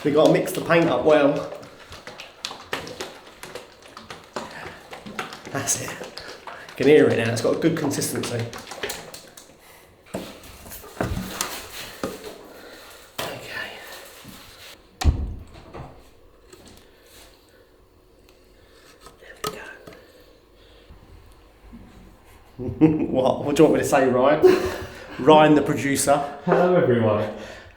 We've got to mix the paint up well. That's it. You can hear it now, it's got a good consistency. Okay. There we go. What do you want me to say, Ryan? Ryan, the producer. Hello everyone.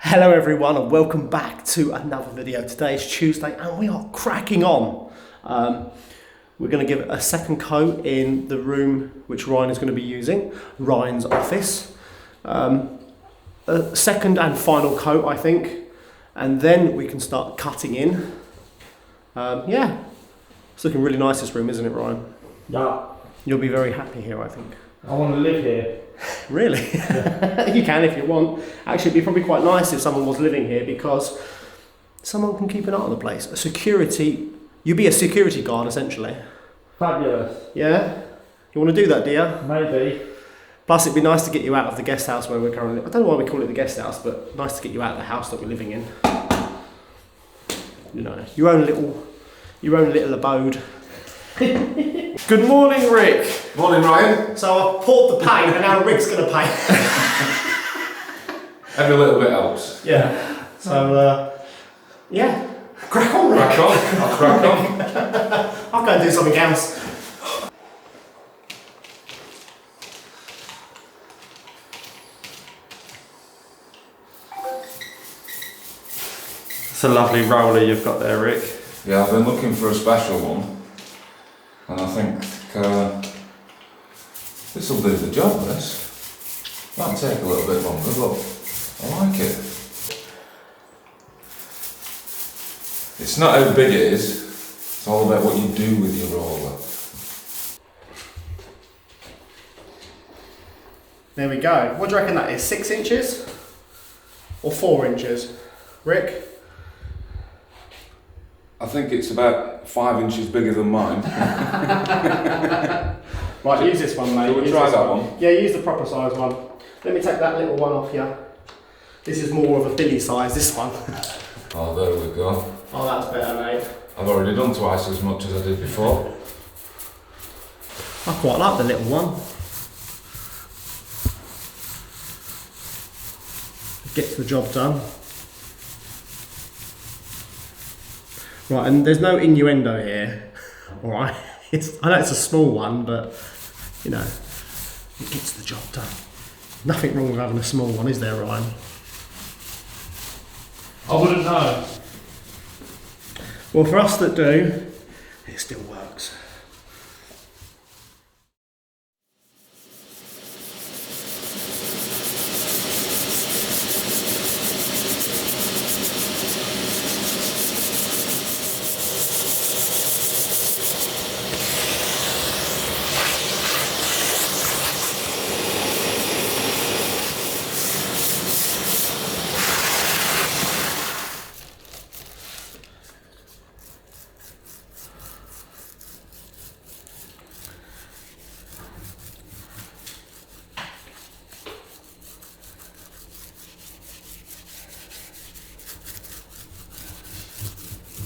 Hello everyone and welcome back to another video. Today is Tuesday and we are cracking on. We're going to give it a second coat in the room which Ryan is going to be using, Ryan's office. A second and final coat, I think, and then we can start cutting in. Yeah, it's looking really nice, this room, isn't it, Ryan? Yeah. You'll be very happy here, I think. I want to live here. Really? Yeah. You can if you want. Actually, it'd be probably quite nice if someone was living here because someone can keep an eye on the place. A security, you'd be a security guard essentially. Fabulous. Yeah? You want to do that, do you? Maybe. Plus, it'd be nice to get you out of the guest house where we're currently. I don't know why we call it the guest house, but nice to get you out of the house that we're living in. You know, your own little abode. Good morning, Rick. Morning, Ryan. So I've poured the paint and now Rick's going to paint. Every little bit helps. Yeah. So, yeah. Crack on, Rick. Crack on. I'll crack on. I'll go and do something else. It's a lovely roller you've got there, Rick. Yeah, I've been looking for a special one, and I think this will do the job. This might take a little bit longer, but I like it. It's not how big it is. It's all about what you do with your roller. There we go. What do you reckon that is? 6 inches? Or 4 inches? Rick? I think it's about 5 inches bigger than mine. Right, use this one, mate. Shall we Use try this that one? Yeah, use the proper size one. Let me take that little one off here. This is more of a Billy size, this one. Oh, there we go. Oh, that's better, mate. I've already done twice as much as I did before. I quite like the little one. It gets the job done. Right, and there's no innuendo here. Alright, I know it's a small one, but you know, it gets the job done. Nothing wrong with having a small one, is there, Ryan? I wouldn't know. Well, for us that do, it still works.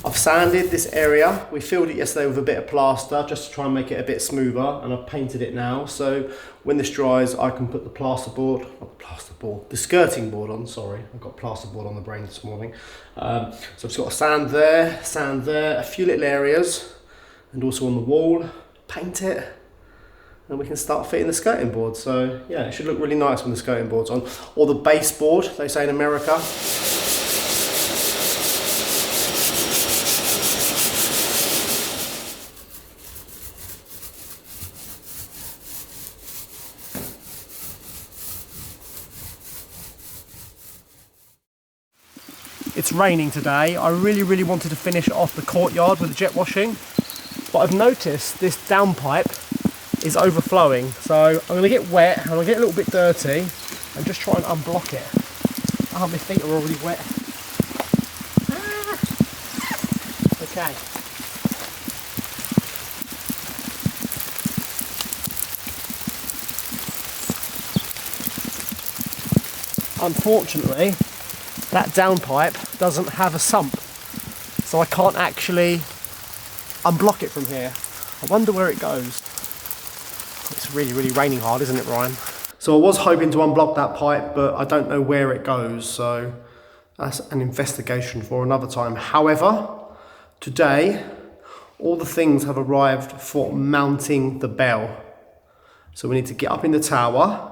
I've sanded this area. We filled it yesterday with a bit of plaster just to try and make it a bit smoother, and I've painted it now. So when this dries, I can put the the skirting board on, sorry. I've got plasterboard on the brain this morning. So I've just got a sand there, a few little areas, and also on the wall, paint it, and we can start fitting the skirting board. So yeah, it should look really nice when the skirting board's on. Or the baseboard, they say in America. It's raining today. I really wanted to finish off the courtyard with the jet washing, but I've noticed this downpipe is overflowing. So I'm gonna get wet, I'm gonna get a little bit dirty and just try and unblock it. Oh, my feet are already wet. Okay. Unfortunately, that downpipe doesn't have a sump. so I can't actually unblock it from here. I wonder where it goes. It's really raining hard, isn't it, Ryan? So I was hoping to unblock that pipe, but I don't know where it goes, so that's an investigation for another time. However, today, all the things have arrived for mounting the bell. So we need to get up in the tower,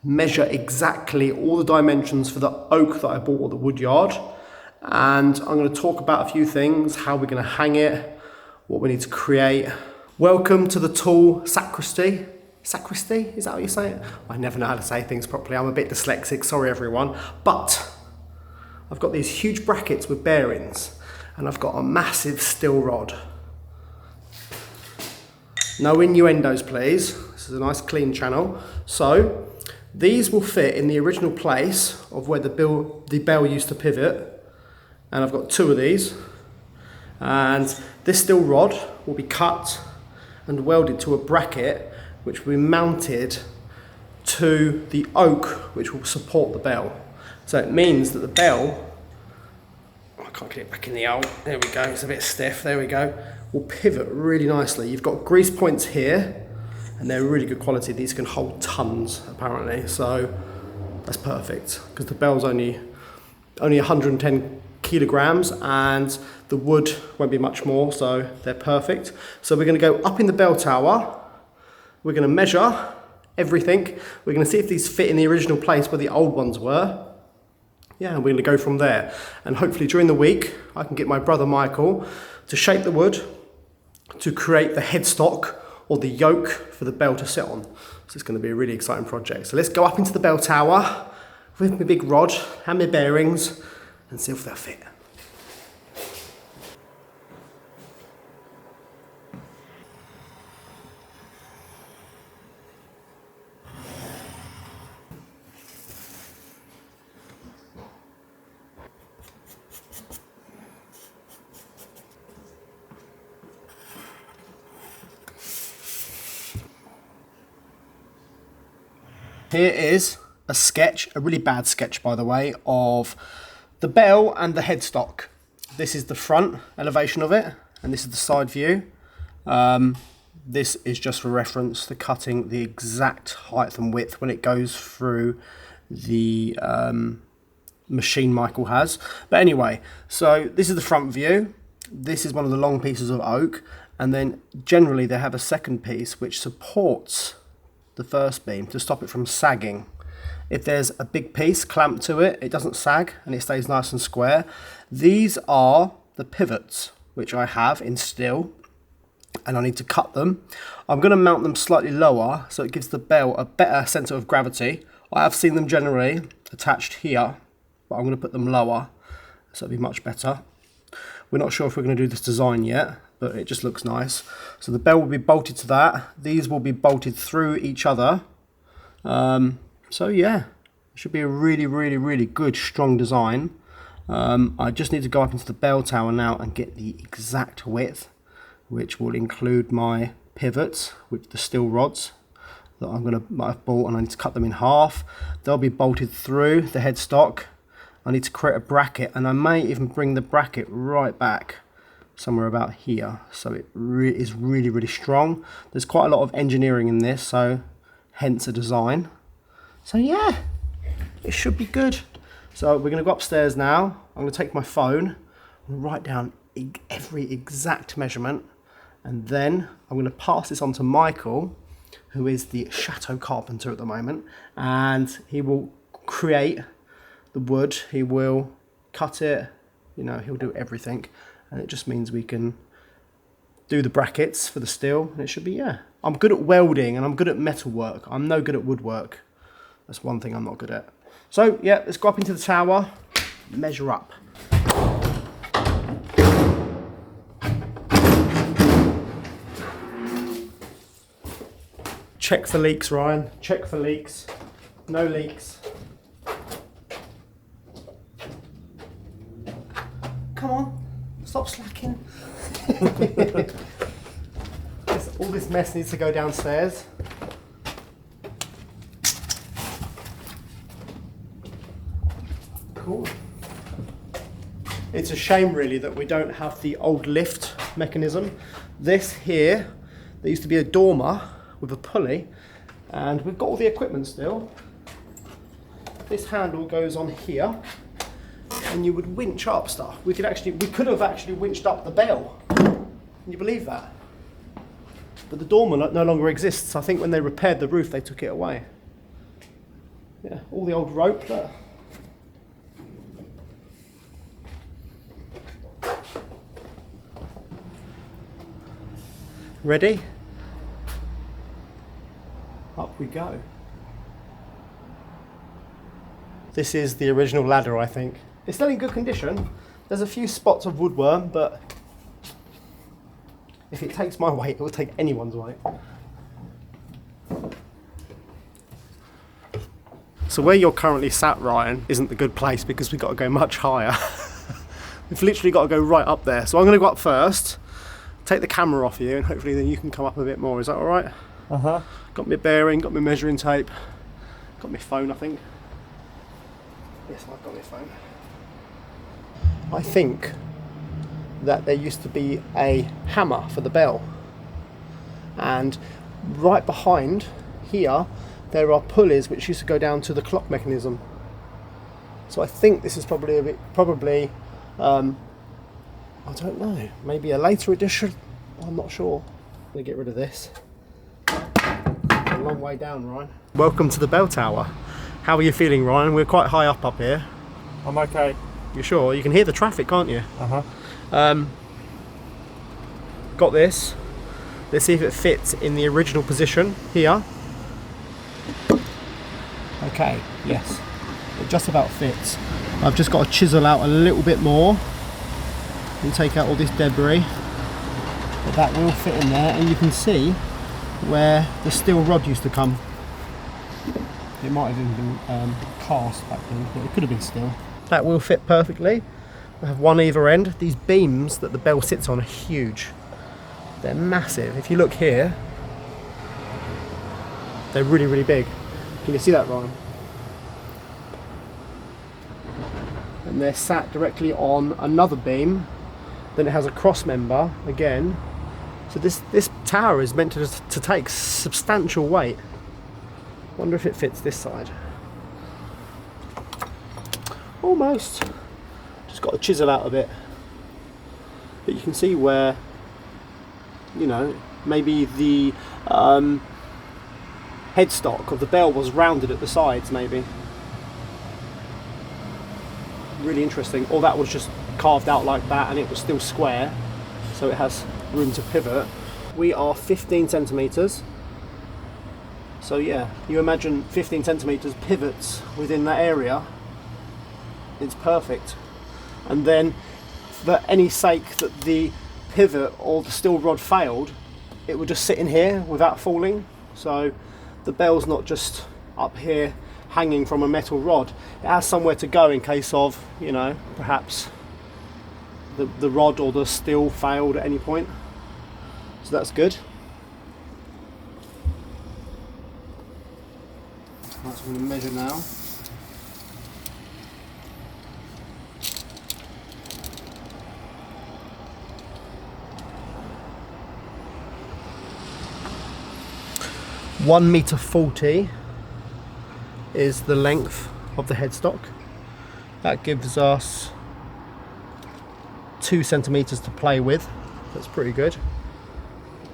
measure exactly all the dimensions for the oak that I bought at the wood yard, and I'm going to talk about a few things, how we're going to hang it, what we need to create. Welcome to the tool sacristy. Sacristy? Is that how you say it? I never know how to say things properly. I'm a bit dyslexic, sorry everyone. But I've got these huge brackets with bearings, and I've got a massive steel rod. No innuendos, please. This is a nice clean channel. So these will fit in the original place of where the bell used to pivot. And I've got 2 of these. And this steel rod will be cut and welded to a bracket which will be mounted to the oak which will support the bell. So it means that the bell, I can't get it back in the old, there we go, it's a bit stiff, there we go, will pivot really nicely. You've got grease points here, and they're really good quality. These can hold tons, apparently, so that's perfect, because the bell's only 110 kilograms, and the wood won't be much more, so they're perfect. So we're going to go up in the bell tower, we're going to measure everything, we're going to see if these fit in the original place where the old ones were. Yeah, and we're going to go from there. And hopefully during the week, I can get my brother Michael to shape the wood to create the headstock or the yoke for the bell to sit on. So it's going to be a really exciting project. So let's go up into the bell tower with my big rod and my bearings and see if they'll fit. Here is a sketch, a really bad sketch by the way, of the bell and the headstock. This is the front elevation of it, and this is the side view. This is just for reference, the cutting the exact height and width when it goes through the machine Michael has. But anyway, so this is the front view. This is one of the long pieces of oak, and then generally they have a second piece which supports the first beam to stop it from sagging. If there's a big piece clamped to it, it doesn't sag and it stays nice and square. These are the pivots which I have in steel, and I need to cut them. I'm going to mount them slightly lower so it gives the bell a better centre of gravity. I have seen them generally attached here, but I'm going to put them lower so it'll be much better. We're not sure if we're going to do this design yet, but it just looks nice. So the bell will be bolted to that. These will be bolted through each other. So yeah, it should be a really good, strong design. I just need to go up into the bell tower now and get the exact width, which will include my pivots with the steel rods that I've bought, and I need to cut them in half. They'll be bolted through the headstock. I need to create a bracket, and I may even bring the bracket right back somewhere about here, so it is really strong. There's quite a lot of engineering in this, so hence a design. So yeah, it should be good. So we're going to go upstairs now. I'm going to take my phone and write down every exact measurement, and then I'm going to pass this on to Michael, who is the chateau carpenter at the moment, and he will create the wood, he will cut it, you know, he'll do everything, and it just means we can do the brackets for the steel, and it should be, yeah. I'm good at welding and I'm good at metal work. I'm no good at woodwork. That's one thing I'm not good at. So yeah, let's go up into the tower, measure up. Check for leaks, Ryan. Check for leaks. No leaks. Come on, stop slacking. All this mess needs to go downstairs. Cool. It's a shame really that we don't have the old lift mechanism. This here, there used to be a dormer with a pulley, and we've got all the equipment still. This handle goes on here, and you would winch up stuff. We could have actually winched up the bell. Can you believe that? But the dormer no longer exists. I think when they repaired the roof, they took it away. Yeah, all the old rope there. Ready? Up we go. This is the original ladder, I think. It's still in good condition. There's a few spots of woodworm, but if it takes my weight, it will take anyone's weight. So where you're currently sat, Ryan, isn't the good place because we've got to go much higher. We've literally got to go right up there. So I'm going to go up first, take the camera off you, and hopefully then you can come up a bit more. Is that all right? Uh-huh. Got my bearing, got my measuring tape, got my phone, I think. Yes, I've got my phone. I think that there used to be a hammer for the bell, and right behind here there are pulleys which used to go down to the clock mechanism. So I think this is probably I don't know, maybe a later edition. I'm not sure. I'm gonna get rid of this. A long way down, Ryan. Welcome to the bell tower. How are you feeling, Ryan? We're quite high up here. I'm okay. You sure? You can hear the traffic, can't you? Uh-huh. Got this. Let's see if it fits in the original position here. Okay, yes. It just about fits. I've just got to chisel out a little bit more and take out all this debris. But that will fit in there, and you can see where the steel rod used to come. It might have even been cast back then, but it could have been steel. That will fit perfectly. I have one either end. These beams that the bell sits on are huge. They're massive. If you look here, they're really, really big. Can you see that, Ryan? And they're sat directly on another beam. Then it has a cross member again. So this tower is meant to take substantial weight. Wonder if it fits this side. Almost. Just got to chisel out a bit. But you can see where, you know, maybe the headstock of the bell was rounded at the sides, maybe. Really interesting. Or that was just carved out like that and it was still square, so it has room to pivot. We are 15 centimeters. So yeah, you imagine 15 centimeters pivots within that area. It's perfect. And then for any sake that the pivot or the steel rod failed, it would just sit in here without falling. So the bell's not just up here hanging from a metal rod. It has somewhere to go in case of, you know, perhaps the rod or the steel failed at any point. So that's good. Right, so I'm going to measure now. £1.40 is the length of the headstock. That gives us 2 centimeters to play with. That's pretty good.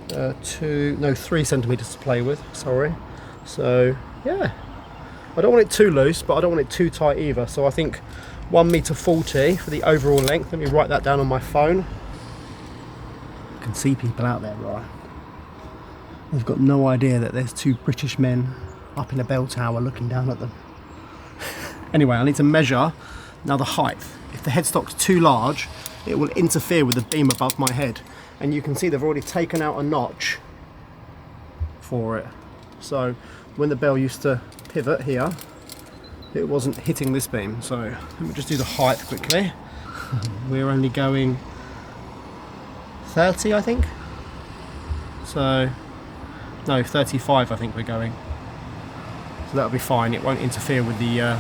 3 centimeters to play with, sorry. So yeah, I don't want it too loose, but I don't want it too tight either. So I think £1.40 for the overall length. Let me write that down on my phone. I can see people out there, right? They've got no idea that there's 2 British men up in a bell tower looking down at them. Anyway, I need to measure now the height. If the headstock's too large, it will interfere with the beam above my head. And you can see they've already taken out a notch for it. So when the bell used to pivot here, it wasn't hitting this beam. So let me just do the height quickly. We're only going 30, I think. So, no, 35 I think we're going. So that'll be fine. It won't interfere with the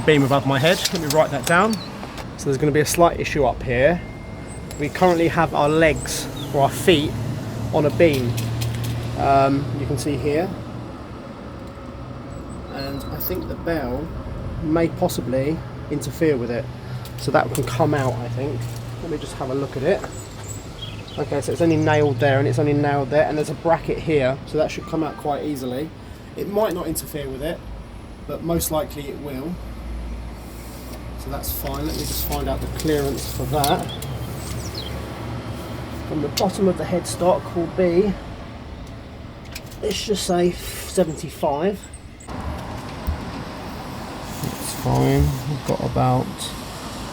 beam above my head. Let me write that down. So there's going to be a slight issue up here. We currently have our legs or our feet on a beam. You can see here. And I think the bell may possibly interfere with it. So that can come out, I think. Let me just have a look at it. Okay, so it's only nailed there and it's only nailed there, and there's a bracket here, so that should come out quite easily. It might not interfere with it, but most likely it will. So that's fine. Let me just find out the clearance for that. From the bottom of the headstock will be, let's just say 75. That's fine. We've got about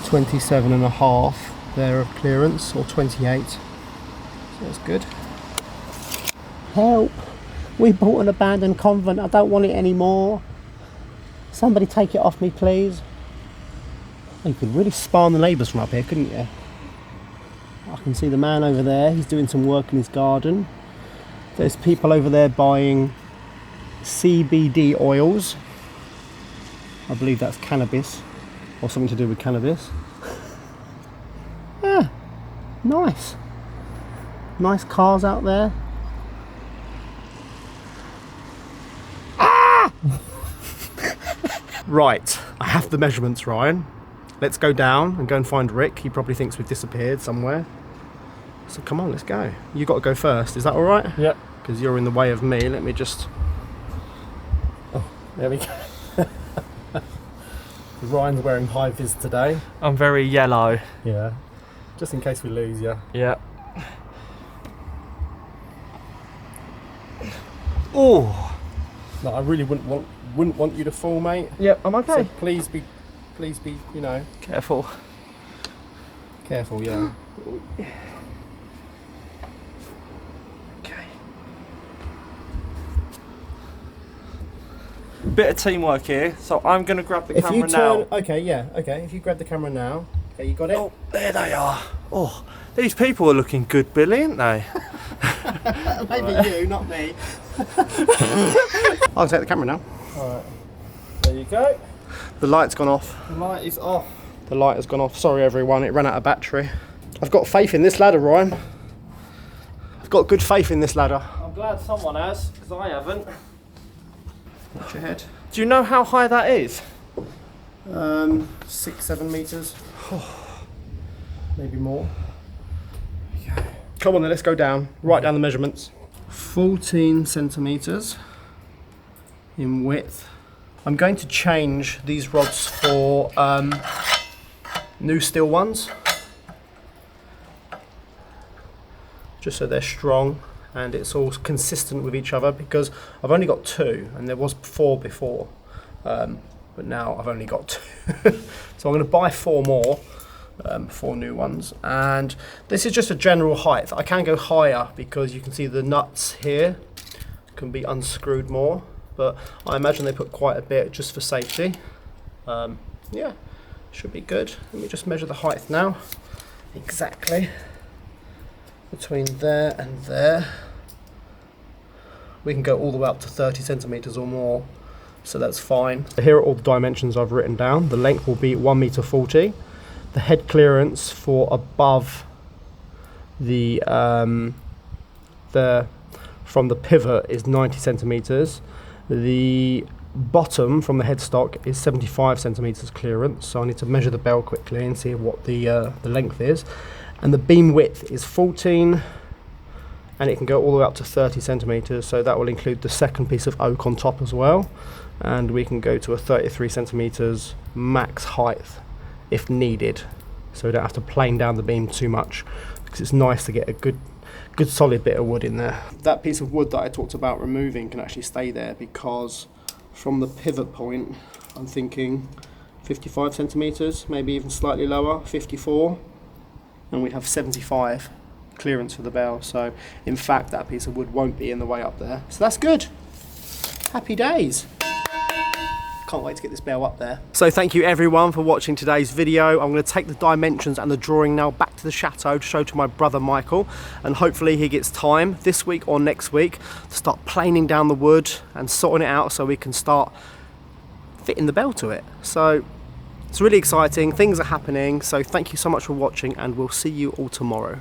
27.5 there of clearance, or 28. So that's good. Help! We bought an abandoned convent. I don't want it anymore. Somebody take it off me, please. You could really spy on the neighbours from up here, couldn't you? I can see the man over there. He's doing some work in his garden. There's people over there buying CBD oils. I believe that's cannabis, or something to do with cannabis. Yeah, nice. Nice cars out there. Ah! Right, I have the measurements, Ryan. Let's go down and go and find Rick. He probably thinks we've disappeared somewhere. So come on, let's go. You got to go first. Is that all right? Yep. Because you're in the way of me. Let me just... Oh, there we go. Ryan's wearing high vis today. I'm very yellow. Yeah. Just in case we lose you. Yeah. Oh. No, I really wouldn't want you to fall, mate. Yep, I'm okay. So please be, you know, Careful. careful. Yeah. Okay. Bit of teamwork here, so I'm going to grab the camera now. Okay, yeah, okay. If you grab the camera now, okay, you got it. Oh, there they are. Oh, these people are looking good, Billy, aren't they? Maybe you, not me. I'll take the camera now. Alright, there you go. The light's gone off. The light is off. The light has gone off. Sorry, everyone. It ran out of battery. I've got faith in this ladder, Ryan. I've got good faith in this ladder. I'm glad someone has, because I haven't. Watch your head. Do you know how high that is? 6-7 meters. Maybe more. Come on then, let's go down. Write down the measurements. 14 centimeters in width. I'm going to change these rods for new steel ones, just so they're strong and it's all consistent with each other, because I've only got 2 and there was 4 before, but now I've only got 2. So I'm going to buy 4 more, 4 new ones, and this is just a general height. I can go higher because you can see the nuts here can be unscrewed more, but I imagine they put quite a bit just for safety. Yeah, should be good. Let me just measure the height now. Exactly between there and there. We can go all the way up to 30 centimeters or more, so that's fine. Here are all the dimensions I've written down. The length will be 1.40 meters. The head clearance for above the from the pivot is 90 centimeters. The bottom from the headstock is 75 centimeters clearance, so I need to measure the bell quickly and see what the length is. And the beam width is 14, and it can go all the way up to 30 centimeters, so that will include the second piece of oak on top as well, and we can go to a 33 centimeters max height if needed, so we don't have to plane down the beam too much, because it's nice to get a good solid bit of wood in there. That piece of wood that I talked about removing can actually stay there, because from the pivot point I'm thinking 55 centimeters, maybe even slightly lower, 54, and we have 75 clearance for the bell, so in fact that piece of wood won't be in the way up there, so that's good. Happy days. Can't wait to get this bell up there. So thank you everyone for watching today's video. I'm going to take the dimensions and the drawing now back to the chateau to show to my brother Michael, and hopefully he gets time this week or next week to start planing down the wood and sorting it out so we can start fitting the bell to it. So It's really exciting, things are happening, so thank you so much for watching and we'll see you all tomorrow.